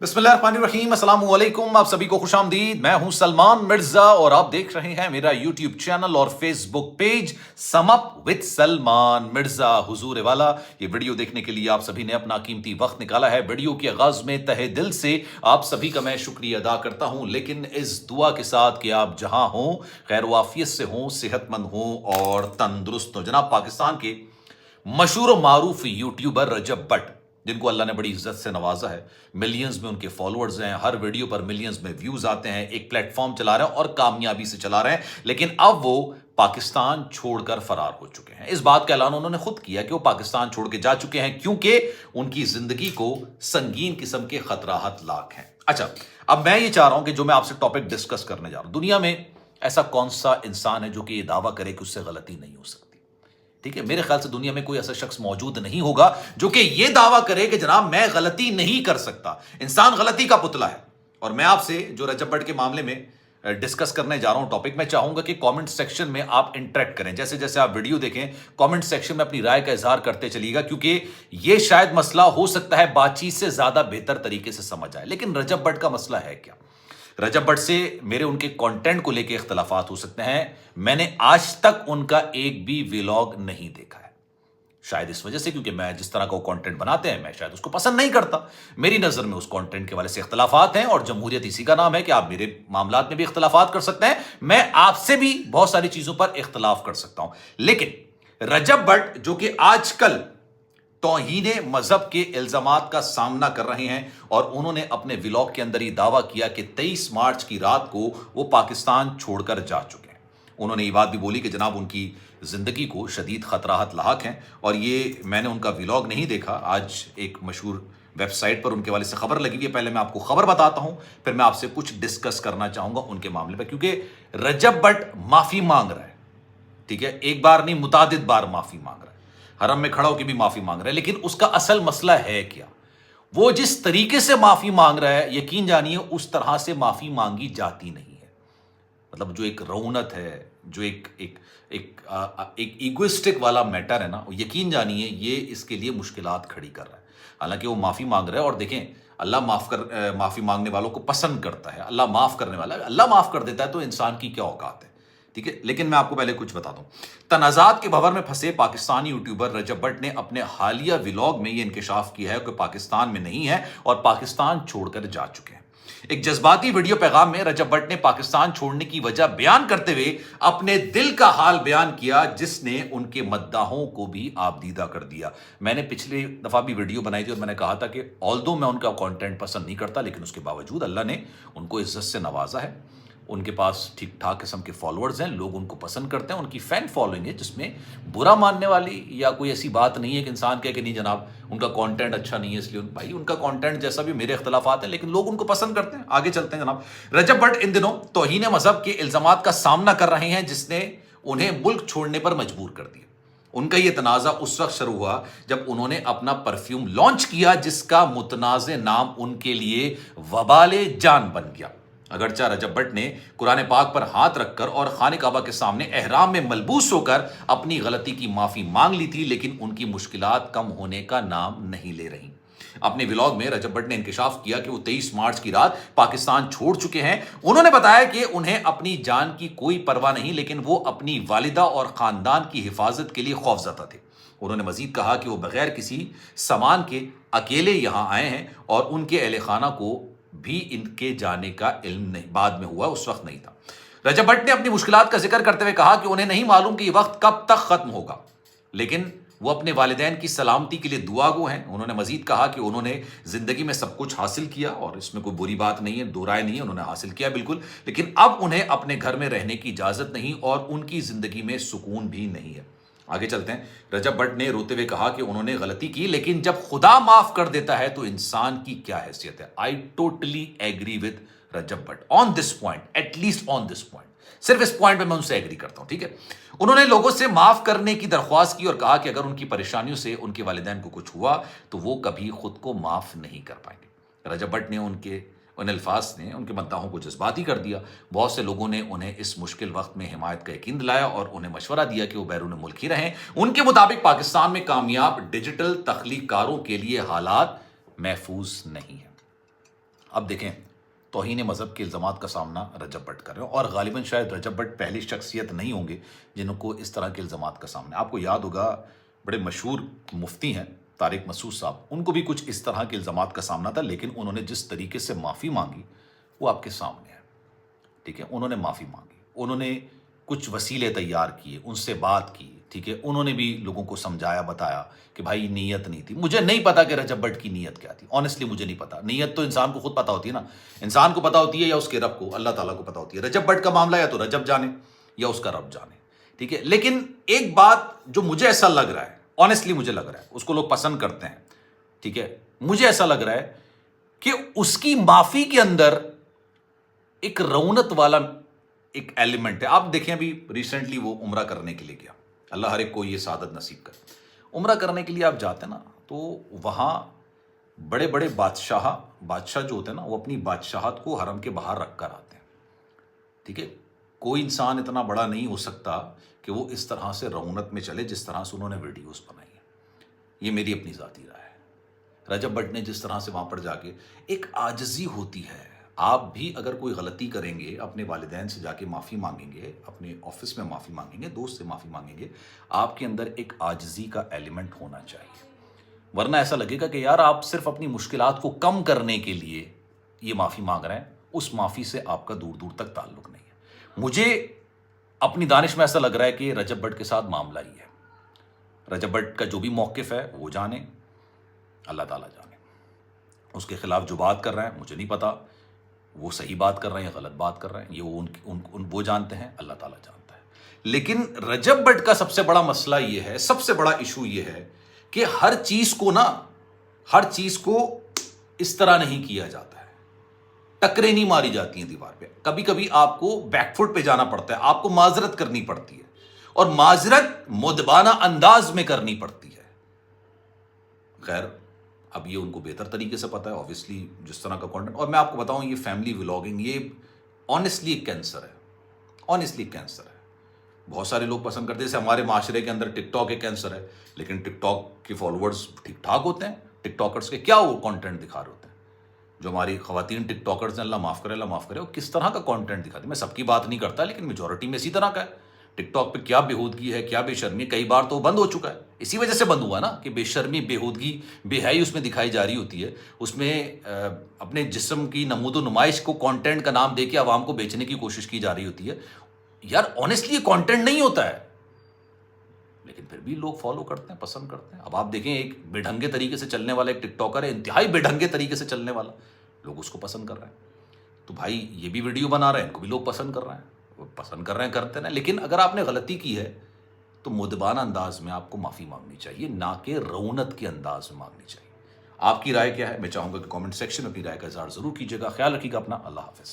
बिस्मिल्लाहिर्रहमानिर्रहीम, अस्सलाम वालेकुम। आप सभी को खुशामदीद। मैं हूं सलमान मिर्जा और आप देख रहे हैं मेरा यूट्यूब चैनल और Facebook page sum up with Salman Mirza हुजूर वाला। ये वीडियो देखने के लिए आप सभी ने अपना कीमती वक्त निकाला है। वीडियो के आगाज में तहे दिल से आप सभी का मैं शुक्रिया अदा करता हूं, लेकिन इस दुआ के साथ कि आप जहां हों, खैर वाफियत से हों, सेहतमंद हों और तंदुरुस्त हों। जनाब, पाकिस्तान के मशहूर और मारूफ यूट्यूबर रजब भट्ट, जिनको अल्लाह ने बड़ी इज्जत से नवाजा है, मिलियंस में उनके फॉलोअर्स हैं, हर वीडियो पर मिलियंस में व्यूज आते हैं, एक प्लेटफॉर्म चला रहे हैं और कामयाबी से चला रहे हैं, लेकिन अब वो पाकिस्तान छोड़कर फरार हो चुके हैं। इस बात का ऐलान उन्होंने खुद किया कि वो पाकिस्तान छोड़ के जा चुके हैं, क्योंकि उनकी जिंदगी को संगीन किस्म के खतरात लाक हैं। अच्छा, अब मैं ये चाह रहा हूं कि जो मैं आपसे टॉपिक डिस्कस करने जा रहा हूं, दुनिया में ऐसा कौन सा इंसान है जो कि ये दावा करे कि उससे गलती नहीं हो सकती? ठीक है, मेरे ख्याल से दुनिया में कोई ऐसा शख्स मौजूद नहीं होगा जो कि यह दावा करे कि जनाब मैं गलती नहीं कर सकता। इंसान गलती का पुतला है। और मैं आपसे जो रजब भट्ट के मामले में डिस्कस करने जा रहा हूं टॉपिक, मैं चाहूंगा कि कमेंट सेक्शन में आप इंटरेक्ट करें। जैसे जैसे आप वीडियो देखें, कमेंट सेक्शन में अपनी राय का इजहार करते चलिएगा, क्योंकि यह शायद मसला हो सकता है बातचीत से ज्यादा बेहतर तरीके से समझ आए। लेकिन रजब भट्ट का मसला है क्या? रजब भट्ट से मेरे उनके कंटेंट को लेकर इख्तलाफात हो सकते हैं। मैंने आज तक उनका एक भी व्लॉग नहीं देखा है, शायद इस वजह से क्योंकि मैं जिस तरह का वो कंटेंट बनाते हैं मैं शायद उसको पसंद नहीं करता। मेरी नजर में उस कंटेंट के वाले से इख्तलाफात हैं, और जमहूरियत इसी का नाम है कि आप मेरे मामलात में भी इख्तलाफात कर सकते हैं, मैं आपसे भी बहुत सारी चीजों पर इख्तलाफ कर सकता हूं। लेकिन रजब भट्ट जो कि आजकल तौहीन मजहब के इल्जामात का सामना कर रहे हैं, और उन्होंने अपने व्लॉग के अंदर ही दावा किया कि 23 मार्च की रात को वो पाकिस्तान छोड़कर जा चुके हैं। उन्होंने ये बात भी बोली कि जनाब उनकी जिंदगी को शदीद खतरात लाहक हैं। और ये मैंने उनका व्लॉग नहीं देखा, आज एक मशहूर वेबसाइट पर उनके वाले से खबर लगी हुई है। पहले मैं आपको खबर बताता हूं, फिर मैं आपसे कुछ डिस्कस करना चाहूंगा उनके मामले पर, क्योंकि रजब भट्ट माफी मांग रहा है। ठीक है, एक बार नहीं मुतादिद बार माफी मांग रहा है, हरम में खड़ा होकर भी माफी मांग रहा है। लेकिन उसका असल मसला है क्या? वो जिस तरीके से माफी मांग रहा है, यकीन जानिए उस तरह से माफी मांगी जाती नहीं है। मतलब जो एक रौनत है, जो एक इगोइस्टिक वाला मैटर है ना, यकीन जानिए ये इसके लिए मुश्किलात खड़ी कर रहा है। हालांकि वो माफी मांग रहा है, और देखें अल्लाह माफी मांगने वालों को पसंद करता है। अल्लाह माफ करने वाला है, अल्लाह माफ कर देता है, तो इंसान की क्या औकात है। ठीक है, लेकिन मैं आपको पहले कुछ बता दूं। तनाजात के भंवर में फंसे पाकिस्तानी यूट्यूबर रजब भट्ट ने अपने हालिया व्लॉग में यह इंकशाफ किया है कि पाकिस्तान में नहीं है और पाकिस्तान छोड़कर जा चुके हैं। एक जज्बाती वीडियो पैगाम में रजब भट्ट ने पाकिस्तान छोड़ने की वजह बयान करते हुए अपने दिल का हाल बयान किया, जिसने उनके मद्दाहों को भी आबदीदा कर दिया। मैंने पिछली दफा भी वीडियो बनाई थी और मैंने कहा था कि ऑल्दो मैं उनका कंटेंट पसंद नहीं करता, लेकिन उसके बावजूद अल्लाह ने उनको इज्जत से नवाजा है। उनके पास ठीक ठाक किस्म के फॉलोअर्स हैं, लोग उनको पसंद करते हैं, उनकी फैन फॉलोइंग है, जिसमें बुरा मानने वाली या कोई ऐसी बात नहीं है कि इंसान कहे कि नहीं जनाब उनका कंटेंट अच्छा नहीं है, इसलिए भाई उनका कंटेंट जैसा भी मेरे इख्तलाफात हैं, लेकिन लोग उनको पसंद करते हैं। आगे चलते हैं जनाब। रजब भट्ट इन दिनों तौहीन मजहब के इल्जामात का सामना कर रहे हैं, जिसने उन्हें मुल्क छोड़ने पर मजबूर कर दिया। उनका यह तनाज़ा उस वक्त शुरू हुआ जब उन्होंने अपना परफ्यूम लॉन्च किया, जिसका मुतनाज़े नाम उनके लिए वबाले जान बन गया। अगरचा रजब भट्ट ने कुरान पाक पर हाथ रखकर और खाने काबा के सामने एहराम में मलबूस होकर अपनी गलती की माफी मांग ली थी, लेकिन उनकी मुश्किलात कम होने का नाम नहीं ले रही। अपने व्लॉग में रजब भट्ट ने इंकशाफ किया कि वो 23 मार्च की रात पाकिस्तान छोड़ चुके हैं। उन्होंने बताया कि उन्हें अपनी जान की कोई परवाह नहीं, लेकिन वो अपनी वालिदा और खानदान की हिफाजत के लिए खौफजदा थे। उन्होंने मजीद कहा कि वो बगैर किसी सामान के अकेले यहां आए हैं, और उनके अहले खाना को भी इनके जाने का इल्म नहीं, बाद में हुआ, उस वक्त नहीं था। रजब भट्ट ने अपनी मुश्किलात का जिक्र करते हुए कहा कि उन्हें नहीं मालूम कि यह वक्त कब तक खत्म होगा, लेकिन वो अपने वालिदैन की सलामती के लिए दुआगो हैं। उन्होंने मजीद कहा कि उन्होंने जिंदगी में सब कुछ हासिल किया, और इसमें कोई बुरी बात नहीं है, दो राय नहीं है, उन्होंने हासिल किया बिल्कुल, लेकिन अब उन्हें अपने घर में रहने की इजाजत नहीं और उनकी जिंदगी में सुकून भी नहीं है। आगे चलते हैं। रजब भट्ट ने रोते हुए कहा कि उन्होंने गलती की, लेकिन जब खुदा माफ कर देता है तो इंसान की क्या हैसियत है। I totally agree with Rajab Bhatt on this point, at least on this point. सिर्फ इस पॉइंट पे मैं उनसे एग्री करता हूं। ठीक है, उन्होंने लोगों से माफ करने की दरख्वास्त की और कहा कि अगर उनकी परेशानियों से उनके वालिदैन को कुछ हुआ तो वो कभी खुद को माफ नहीं कर पाएंगे। रजब भट्ट ने उन अल्फाज ने उनके मद्दाहों को जज्बाती कर दिया। बहुत से लोगों ने उन्हें इस मुश्किल वक्त में हिमायत का यकीन दिलाया और उन्हें मशवरा दिया कि वो बैरून मुल्क ही रहें। उनके मुताबिक पाकिस्तान में कामयाब डिजिटल तख्लीकारों के लिए हालात महफूज नहीं है। اب دیکھیں توہین مذہب کے الزامات کا سامنا رجب بٹ کر رہے ہیں، اور غالباً شاید رجب بٹ پہلی شخصیت نہیں ہوں گے جن کو اس طرح کے الزامات کا سامنا ہے۔ آپ کو یاد ہوگا بڑے مشہور مفتی ہیں طارق مسعود صاحب، ان کو بھی کچھ اس طرح کے الزامات کا سامنا تھا، لیکن انہوں نے جس طریقے سے معافی مانگی وہ آپ کے سامنے ہے، ٹھیک ہے۔ انہوں نے معافی مانگی، انہوں نے کچھ وسیلے تیار کیے، ان سے بات کی، ٹھیک ہے۔ انہوں نے بھی لوگوں کو سمجھایا، بتایا کہ بھائی نیت نہیں تھی۔ مجھے نہیں پتا کہ رجب بٹ کی نیت کیا تھی، آنیسٹلی مجھے نہیں پتا۔ نیت تو انسان کو خود پتا ہوتی ہے نا، انسان کو پتا ہوتی ہے یا اس کے رب کو، اللہ تعالیٰ کو پتا ہوتی ہے۔ رجب بٹ کا معاملہ یا تو رجب جانے یا اس کا رب جانے، ٹھیک ہے۔ لیکن ایک بات جو مجھے ایسا لگ رہا ہے، آنیسٹلی مجھے لگ رہا ہے، اس کو لوگ پسند کرتے ہیں، ٹھیک ہے، مجھے ایسا لگ رہا ہے کہ اس کی معافی کے اندر ایک رونت والا ایک ایلیمنٹ ہے۔ آپ دیکھیں ابھی ریسنٹلی وہ عمرہ کرنے کے لیے گیا، اللہ ہر ایک کو یہ سعادت نصیب کرے۔ عمرہ کرنے کے لیے آپ جاتے ہیں نا، تو وہاں بڑے بڑے بادشاہ جو ہوتے ہیں نا، وہ اپنی بادشاہت کو حرم کے باہر رکھ کر آتے ہیں، ٹھیک ہے۔ کوئی انسان اتنا بڑا نہیں ہو سکتا کہ وہ اس طرح سے رونت میں چلے جس طرح سے انہوں نے ویڈیوز بنائی ہیں۔ یہ میری اپنی ذاتی رائے ہے۔ رجب بٹ نے جس طرح سے وہاں پر جا کے، ایک عاجزی ہوتی ہے۔ آپ بھی اگر کوئی غلطی کریں گے، اپنے والدین سے جا کے معافی مانگیں گے، اپنے آفس میں معافی مانگیں گے، دوست سے معافی مانگیں گے، آپ کے اندر ایک عاجزی کا ایلیمنٹ ہونا چاہیے، ورنہ ایسا لگے گا کہ یار آپ صرف اپنی مشکلات کو کم کرنے کے لیے یہ معافی مانگ رہے ہیں، اس معافی سے آپ کا دور دور تک تعلق نہیں ہے۔ مجھے اپنی دانش میں ایسا لگ رہا ہے کہ رجب بٹ کے ساتھ معاملہ ہی ہے۔ رجب بٹ کا جو بھی موقف ہے وہ جانے، اللہ تعالیٰ جانے، اس کے خلاف جو بات کر رہے ہیں مجھے نہیں پتا وہ صحیح بات کر رہے ہیں یا غلط بات کر رہے ہیں، یہ وہ جانتے ہیں، اللہ تعالیٰ جانتا ہے۔ لیکن رجب بٹ کا سب سے بڑا مسئلہ یہ ہے، سب سے بڑا ایشو یہ ہے کہ ہر چیز کو اس طرح نہیں کیا جاتا ہے، ٹکریں نہیں ماری جاتی ہیں دیوار پہ۔ کبھی کبھی آپ کو بیک فٹ پہ جانا پڑتا ہے، آپ کو معذرت کرنی پڑتی ہے، اور معذرت مدبانہ انداز میں کرنی پڑتی ہے۔ خیر اب یہ ان کو بہتر طریقے سے پتا ہے آبویسلی، جس طرح کا کانٹینٹ۔ اور میں آپ کو بتاؤں یہ فیملی ولاگنگ، یہ آنیسٹلی ایک کینسر ہے، بہت سارے لوگ پسند کرتے ہیں۔ جیسے ہمارے معاشرے کے اندر ٹک ٹاک ایک کینسر ہے، لیکن ٹک ٹاک کے فالوورز ٹھیک ٹھاک ہوتے ہیں، ٹک ٹاکرز کے کیا وہ کانٹینٹ دکھا رہے ہوتے ہیں۔ جو ہماری خواتین ٹک ٹاکرز ہیں، اللہ معاف کرے، وہ کس طرح کا کانٹینٹ دکھاتے ہیں۔ میں سب کی بات نہیں کرتا، لیکن میجورٹی میں اسی طرح کا ہے۔ ٹک ٹاک پہ کیا بےہودگی ہے، کیا بے شرمی، کئی بار تو بند ہو چکا ہے، اسی وجہ سے بند ہوا نا کہ بے شرمی، بےہودگی، بے حیائی اس میں دکھائی جا رہی ہوتی ہے۔ اس میں اپنے جسم کی نمود و نمائش کو کانٹینٹ کا نام دے کے عوام کو بیچنے کی کوشش کی جا رہی ہوتی ہے۔ یار آنیسٹلی یہ کانٹینٹ نہیں ہوتا ہے، لیکن پھر بھی لوگ فالو کرتے ہیں، پسند کرتے ہیں۔ اب آپ دیکھیں ایک بے ڈھنگے طریقے سے چلنے والا ایک ٹک ٹاکر ہے، انتہائی بے ڈھنگے طریقے سے چلنے والا، لوگ اس کو پسند کر رہے ہیں۔ تو بھائی یہ بھی ویڈیو بنا رہے ہیں، ان کو بھی لوگ پسند کر رہے ہیں، کرتے ہیں، لیکن اگر آپ نے غلطی کی ہے تو مدبانہ انداز میں آپ کو معافی مانگنی چاہیے، نہ کہ رونت کے انداز میں مانگنی چاہیے۔ آپ کی رائے کیا ہے؟ میں چاہوں گا کہ کامنٹ سیکشن میں اپنی رائے کا اظہار ضرور کیجیے گا۔ خیال رکھیے گا اپنا، اللہ حافظ۔